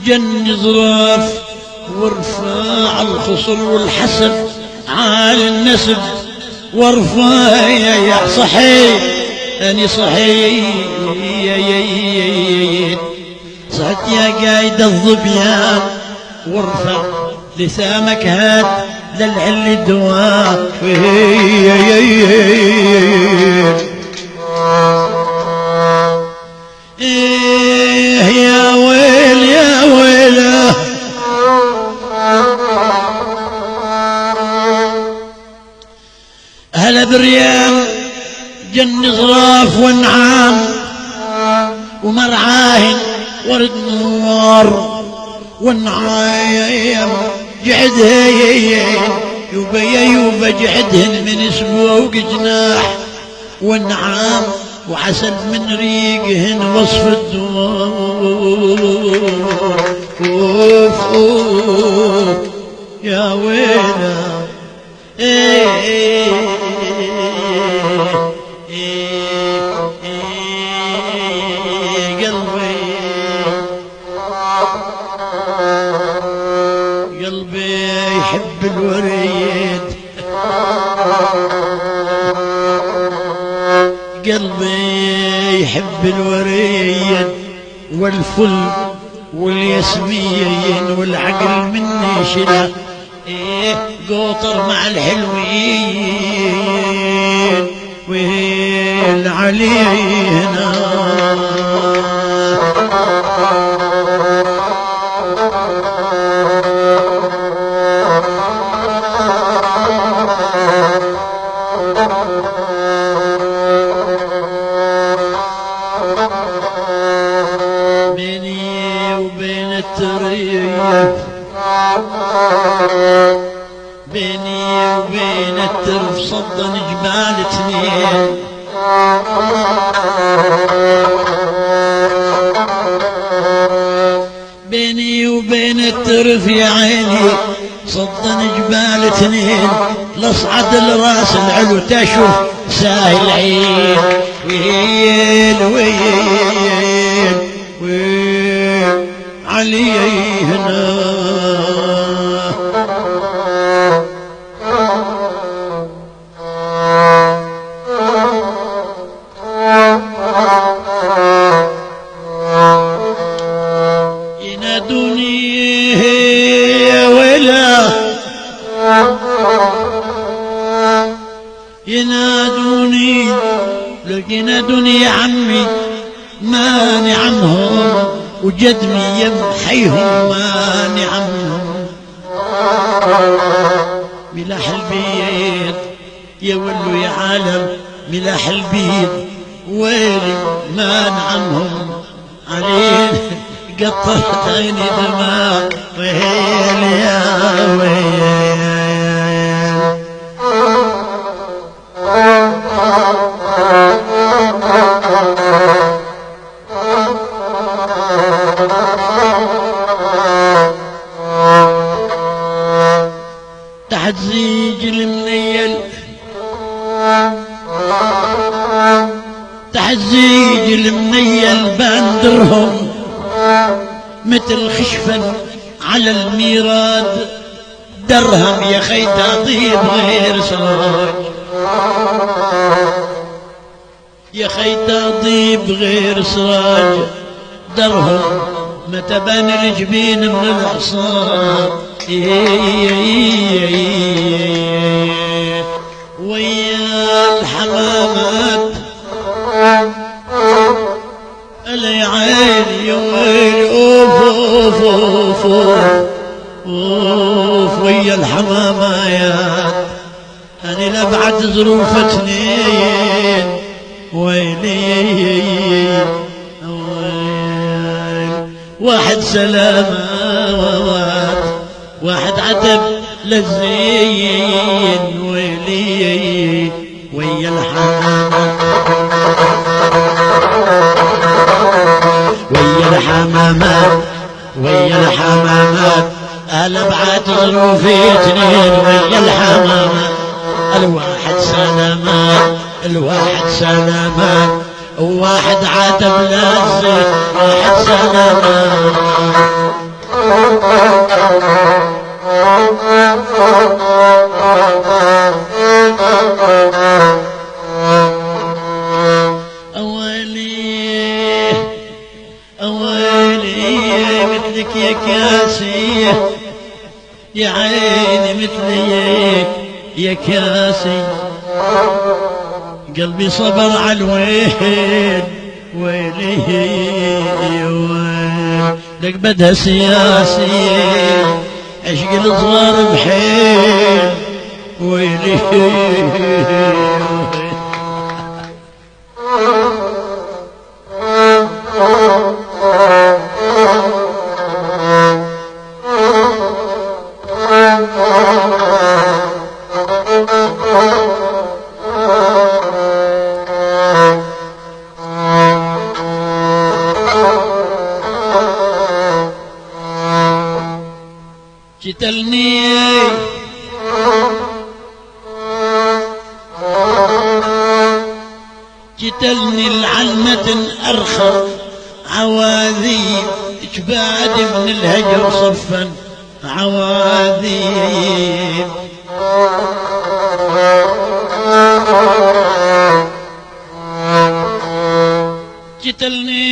جن ظراف وارفع الخصر والحسب عالي النسب وارفع يا صحي أني صحي صحت يا قايد الظبيان وارفع لسامك هات للعل الدواء يا ويل يا ويله هلا بريان جن ظراف وانعام ومرعاهن ورد نوار والنعايم جعدهن يوبا جعدهن من اسبوع وجناح والنعام وعسل من ريقهن وصف الدوار اوف اوف يا ويله قلبي يحب الوريد قلبي يحب الوريد والفل والياسمين والعقل مني شلا قوطر مع الحلوين ويل علينا بيني وبين التريف بيني وبين الترف صدن جبال اثنين بيني وبين الترف يا عيني صدن جبال اثنين لاصعد الراس العلو تشوف ساهل عين ويل ويل ويل علي هنا ينادوني يا ويله ينادوني لك ينادوني يا عمي ماني عنهم وجدمي يمحيهم ماني عنهم ملاح البيض يا ولو يا عالم ملاح البيض ويلي مان عنهم علينا قطرت عيني دماء ويل يا ويل تحت زيج المنيل تحت زيج المنيل باندرهم مثل خشفا على الميراد درهم يا خي تعطيه بغير سراج يا خي تعطيه بغير سراج درهم متى بان الجبين من العصاب ويا الحمامات اللي عيني ويلي اوف اوف اوف اوف ويا الحمامات انا لبعد ظروف اثنين ويلي واحد سلامات واحد عتب للزين ويلي ويا الحمامات ويا الحمامات ويا الحمامات أنا بعد ظروفي اثنين ويا الحمامات الواحد سلامات الواحد سلامات وواحد عتب للزين واحد سلامات مثلك يا كاسي يا عيني مثلك يا كاسي قلبي صبر على الويل ويلي ويل لك بدها سياسي عشق الصغار بحيل ويلي جتلني جتلني العلمة أرخى عواذيب جباد من الهجر صفا عواذيب جتلني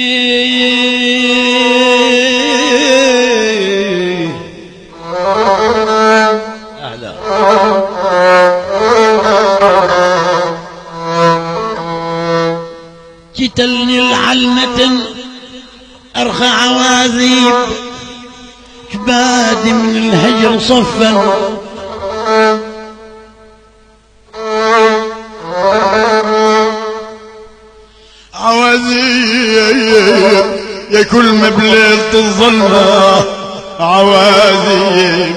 جتلني العلمة أرخى عواذيب جباد من الهجر صفا عواذيب يا كل ما بليلة الظلمة عواذيب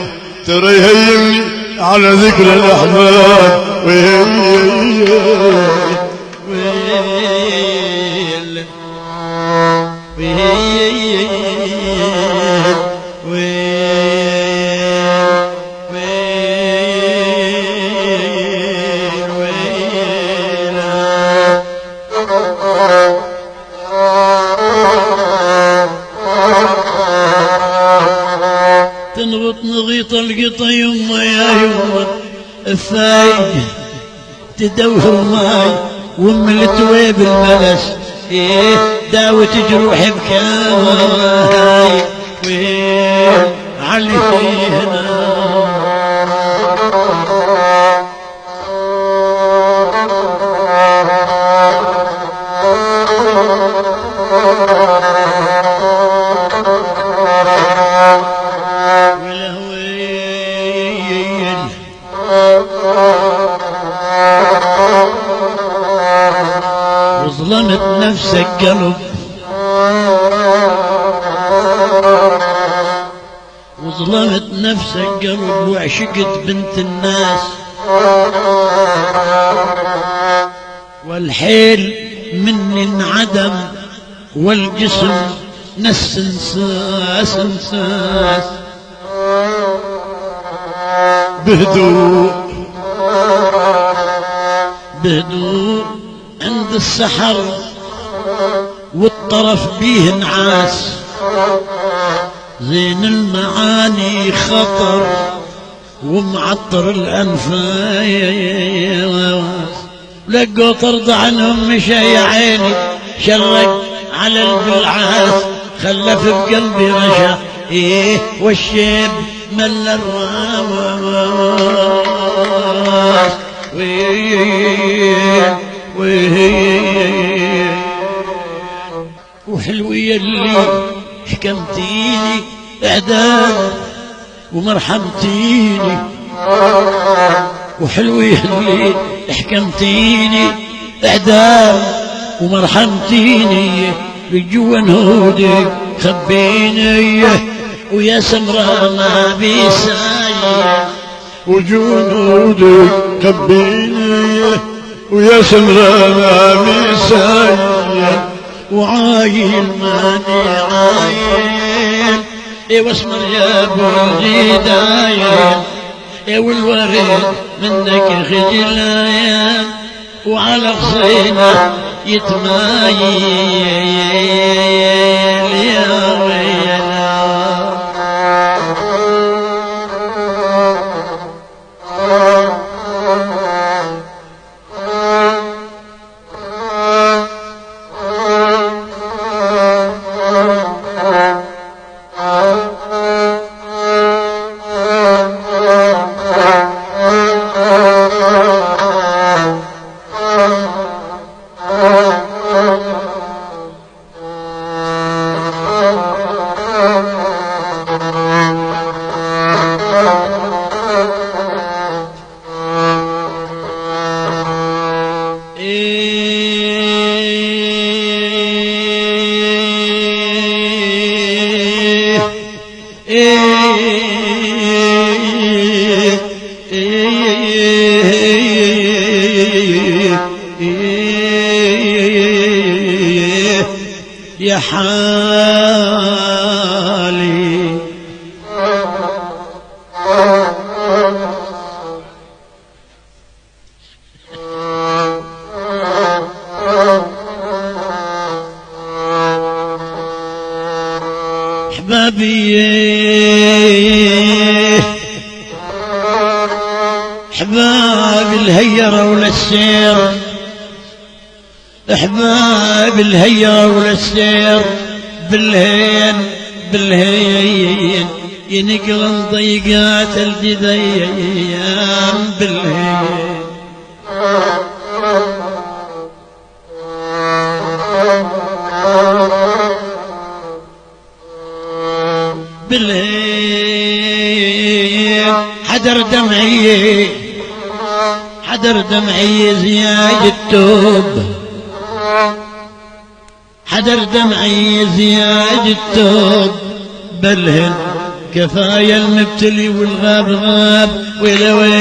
ترى يهيمني على ذكر الأحباب تنغط نغيط القطا يما يا يما الفايد تدور ماي وام التويب الملس داوت جروحي بكاي علي هنا وظلمت نفسك قلب وظلمت نفسك قلب وعشقت بنت الناس والحيل مني انعدم والجسم نس انساس انساس بهدوء بهدوء عند السحر والطرف بيه نعاس زين المعاني خطر ومعطر الأنفاس لقوا طرد عنهم مشى يا عيني شرق على البلعاس خلف بقلبي رشا والشيب مل الراس وحلوية اللي حكمتيني اعدام ومرحمتيني وحلوية اللي حكمتيني اعدام ومرحمتيني بجوا نهودك خبيني ويا سمرة ما بيسايا وجنودك خبيني ويا سمرة ما بيسايا وعاين ماني عاين واسمر يا ابو الجدايا والورد منك خجلايا وعلى خصينا يتمايل يا ويلا يا حالي احبابي احباب الهيرة وللسير احباب الهيرة وللسير بالهين ينقلن ضيقات الجذيان بالهين بالهين حدر دمعي زياد التوب حدر دمعي زياد التوب بالهن كفايا المبتلي والغاب غاب ويلا ويل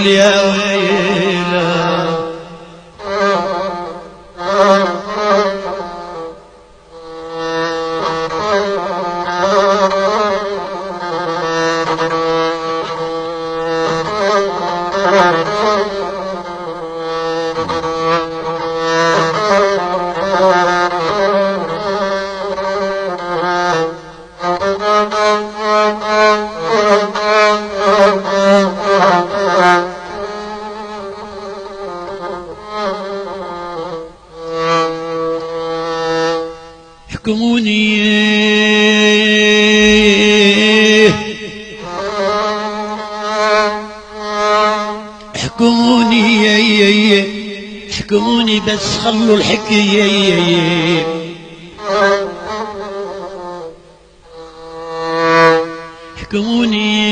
يا ويلا احكموني احكموني بس خلوا الحكي احكموني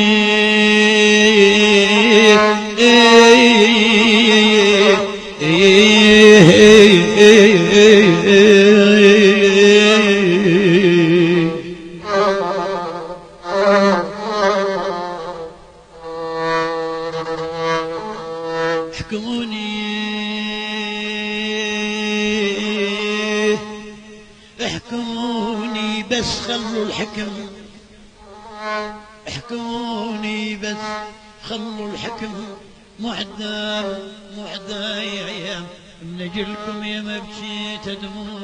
احكموني بس خلوا الحكم احكموني بس خلوا الحكم معدى يا ايام من اجلكم يا ما بكيت دموع